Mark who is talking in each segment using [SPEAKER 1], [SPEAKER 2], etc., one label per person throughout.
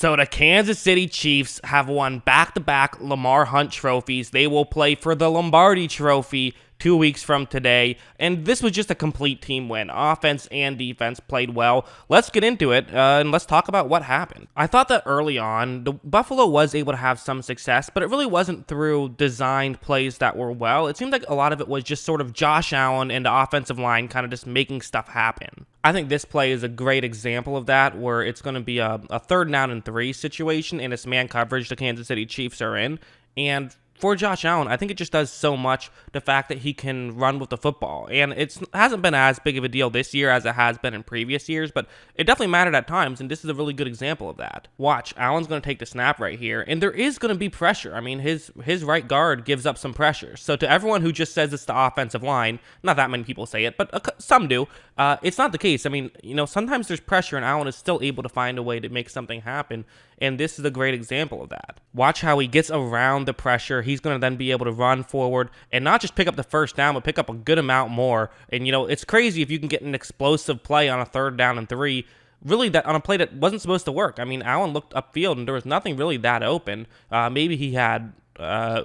[SPEAKER 1] So the Kansas City Chiefs have won back-to-back Lamar Hunt trophies. They will play for the Lombardi Trophy 2 weeks from today, and this was just a complete team win. Offense and defense played well. Let's get into it, and let's talk about what happened. I thought that early on, the Buffalo was able to have some success, but it really wasn't through designed plays that were well. It seemed like a lot of it was just sort of Josh Allen and the offensive line kind of just making stuff happen. I think this play is a great example of that, where it's going to be a 3rd down and 3 situation, and it's man coverage the Kansas City Chiefs are in, and for Josh Allen, I think it just does so much, the fact that he can run with the football. And it hasn't been as big of a deal this year as it has been in previous years, but it definitely mattered at times, and this is a really good example of that. Watch, Allen's going to take the snap right here, and there is going to be pressure. I mean, his right guard gives up some pressure. So to everyone who just says it's the offensive line, not that many people say it, but some do, it's not the case. I mean, sometimes there's pressure, and Allen is still able to find a way to make something happen, and this is a great example of that. Watch how he gets around the pressure. He's going to then be able to run forward and not just pick up the 1st down, but pick up a good amount more. And, it's crazy if you can get an explosive play on a 3rd down and 3, really that on a play that wasn't supposed to work. I mean, Allen looked upfield, and there was nothing really that open. Maybe he had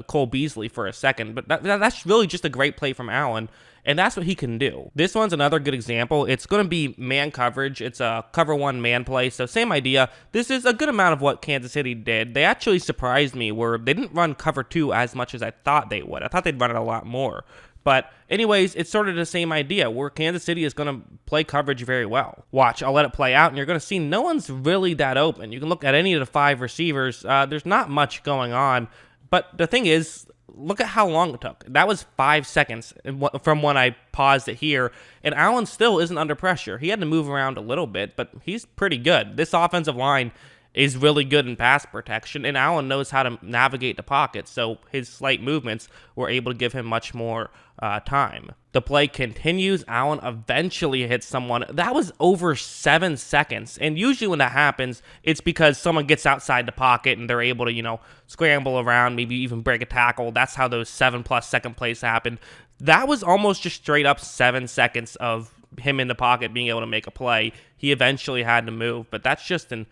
[SPEAKER 1] Cole Beasley for a second, but that's really just a great play from Allen. And that's what he can do. This one's another good example. It's going to be man coverage. It's a cover 1 man play. So same idea. This is a good amount of what Kansas City did. They actually surprised me where they didn't run cover 2 as much as I thought they would. I thought they'd run it a lot more. But anyways, it's sort of the same idea where Kansas City is going to play coverage very well. Watch, I'll let it play out, and you're going to see no one's really that open. You can look at any of the 5 receivers. There's not much going on. But the thing is, look at how long it took. That was 5 seconds from when I paused it here, and Allen still isn't under pressure. He had to move around a little bit, but he's pretty good. This offensive line is really good in pass protection, and Allen knows how to navigate the pocket, so his slight movements were able to give him much more time. The play continues. Allen eventually hits someone. That was over 7 seconds, and usually when that happens, it's because someone gets outside the pocket and they're able to, scramble around, maybe even break a tackle. That's how those 7+ second plays happen. That was almost just straight up 7 seconds of him in the pocket being able to make a play. He eventually had to move, but that's just an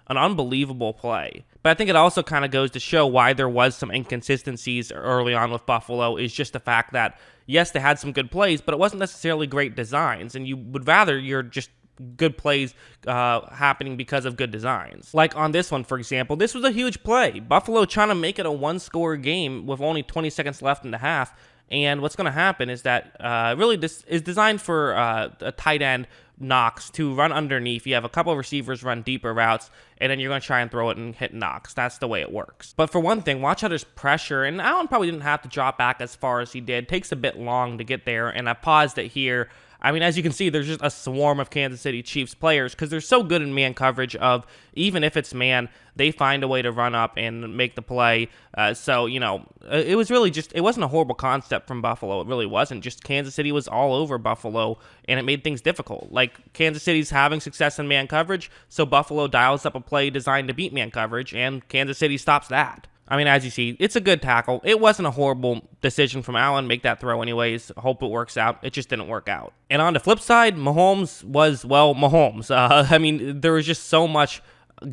[SPEAKER 1] unbelievable play. But I think it also kind of goes to show why there was some inconsistencies early on with Buffalo, is just the fact that, yes, they had some good plays, but it wasn't necessarily great designs, and you would rather you're just good plays happening because of good designs. Like on this one, for example, this was a huge play. Buffalo trying to make it a 1-score game with only 20 seconds left in the half, and what's going to happen is that really this is designed for a tight end Knox to run underneath. You have a couple of receivers run deeper routes, and then you're going to try and throw it and hit Knox. That's the way it works. But for one thing, watch how there's pressure, and Allen probably didn't have to drop back as far as he did. It takes a bit long to get there, and I paused it here. I mean, as you can see, there's just a swarm of Kansas City Chiefs players because they're so good in man coverage of, even if it's man, they find a way to run up and make the play. It was really just, it wasn't a horrible concept from Buffalo. It really wasn't. Just Kansas City was all over Buffalo, and it made things difficult. Like, Kansas City's having success in man coverage, so Buffalo dials up a play designed to beat man coverage, and Kansas City stops that. I mean, as you see, it's a good tackle. It wasn't a horrible decision from Allen. Make that throw anyways. Hope it works out. It just didn't work out. And on the flip side, Mahomes was, Mahomes. I mean, there was just so much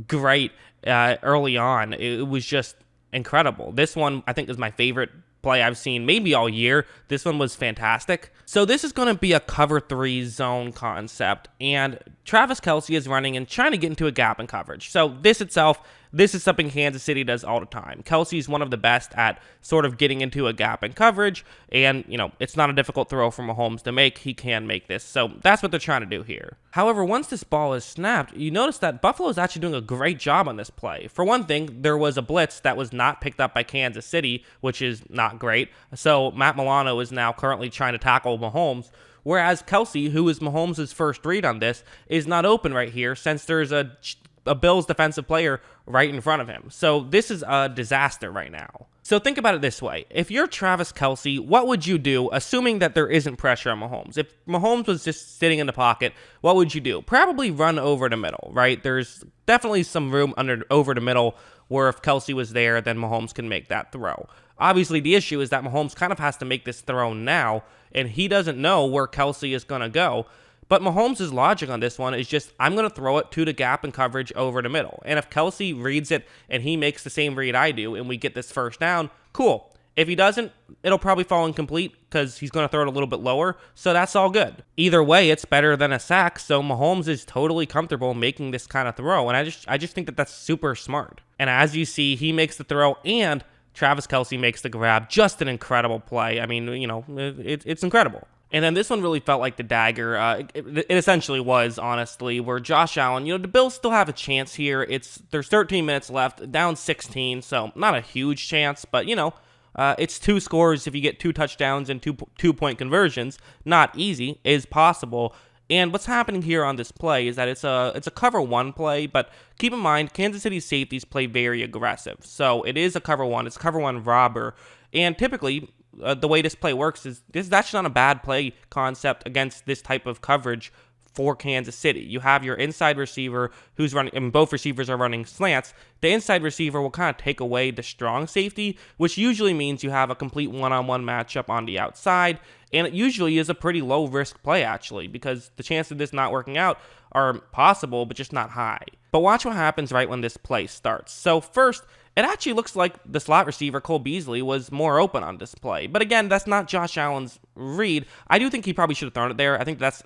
[SPEAKER 1] great early on. It was just incredible. This one, I think, is my favorite play I've seen maybe all year. This one was fantastic. So this is going to be a cover 3 zone concept, and Travis Kelce is running and trying to get into a gap in coverage. So this is something Kansas City does all the time. Kelce is one of the best at sort of getting into a gap in coverage, and, it's not a difficult throw for Mahomes to make. He can make this, so that's what they're trying to do here. However, once this ball is snapped, you notice that Buffalo is actually doing a great job on this play. For one thing, there was a blitz that was not picked up by Kansas City, which is not great, so Matt Milano is now currently trying to tackle Mahomes, whereas Kelce, who is Mahomes' first read on this, is not open right here since there's a Bills defensive player right in front of him. So this is a disaster right now. So think about it this way. If you're Travis Kelce, what would you do, assuming that there isn't pressure on Mahomes? If Mahomes was just sitting in the pocket, what would you do? Probably run over the middle, right? There's definitely some room over the middle where if Kelce was there, then Mahomes can make that throw. Obviously, the issue is that Mahomes kind of has to make this throw now, and he doesn't know where Kelce is going to go. But Mahomes' logic on this one is just, I'm going to throw it to the gap and coverage over the middle. And if Kelsey reads it and he makes the same read I do and we get this first down, cool. If he doesn't, it'll probably fall incomplete because he's going to throw it a little bit lower, so that's all good. Either way, it's better than a sack, so Mahomes is totally comfortable making this kind of throw, and I just think that that's super smart. And as you see, he makes the throw, and Travis Kelce makes the grab. Just an incredible play. I mean, you know, it's incredible. And then this one really felt like the dagger. It essentially was, honestly, where Josh Allen, you know, the Bills still have a chance here. There's 13 minutes left, down 16, so not a huge chance, but, you know, it's 2 scores if you get 2 touchdowns and 2-point conversions. Not easy, is possible. And what's happening here on this play is that it's a cover 1 play, but keep in mind, Kansas City safeties play very aggressive. So it is a cover 1. It's a cover 1 robber. And typically, the way this play works is this is actually not a bad play concept against this type of coverage for Kansas City. You have your inside receiver who's running, and both receivers are running slants. The inside receiver will kind of take away the strong safety, which usually means you have a complete one-on-one matchup on the outside, and it usually is a pretty low-risk play, actually, because the chances of this not working out are possible, but just not high. But watch what happens right when this play starts. So first, it actually looks like the slot receiver, Cole Beasley, was more open on this play. But again, that's not Josh Allen's read. I do think he probably should have thrown it there. I think that's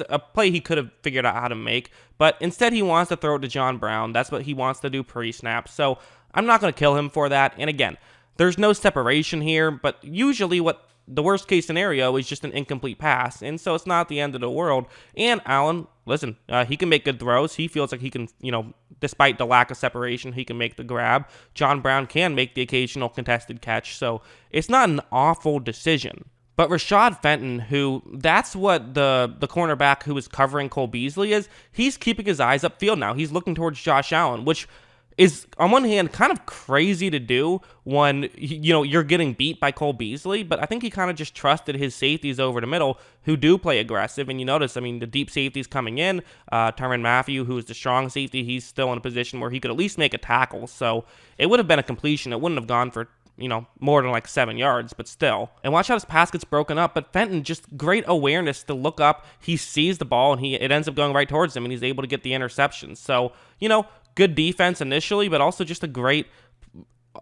[SPEAKER 1] a play he could have figured out how to make. But instead, he wants to throw it to John Brown. That's what he wants to do pre-snap. So I'm not going to kill him for that. And again, there's no separation here. But usually what the worst case scenario is just an incomplete pass. And so it's not the end of the world. And Allen, listen, he can make good throws. He feels like he can, you know, despite the lack of separation, he can make the grab. John Brown can make the occasional contested catch. So it's not an awful decision. But Rashad Fenton, who that's what the cornerback who is covering Cole Beasley is, he's keeping his eyes upfield now. He's looking towards Josh Allen, which is on one hand kind of crazy to do when, you know, you're getting beat by Cole Beasley, but I think he kind of just trusted his safeties over the middle who do play aggressive. And you notice, I mean, the deep safeties coming in, Tyrann Mathieu, who is the strong safety, he's still in a position where he could at least make a tackle. So it would have been a completion. It wouldn't have gone for, you know, more than like 7 yards, but still. And watch how this pass gets broken up, but Fenton, just great awareness to look up. He sees the ball, and it ends up going right towards him, and he's able to get the interception. So, you know, good defense initially, but also just a great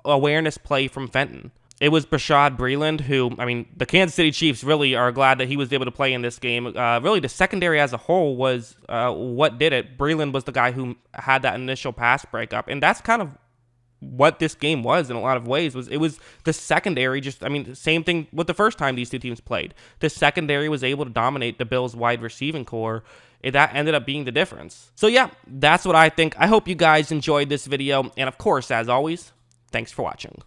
[SPEAKER 1] awareness play from Fenton. It was Bashaud Breeland who, I mean, the Kansas City Chiefs really are glad that he was able to play in this game. Really, the secondary as a whole was what did it. Breeland was the guy who had that initial pass breakup, and that's kind of what this game was in a lot of ways. It was the secondary, just, I mean, same thing with the first time these two teams played. The secondary was able to dominate the Bills' wide receiving core. That ended up being the difference. So yeah, that's what I think. I hope you guys enjoyed this video, and of course, as always, thanks for watching.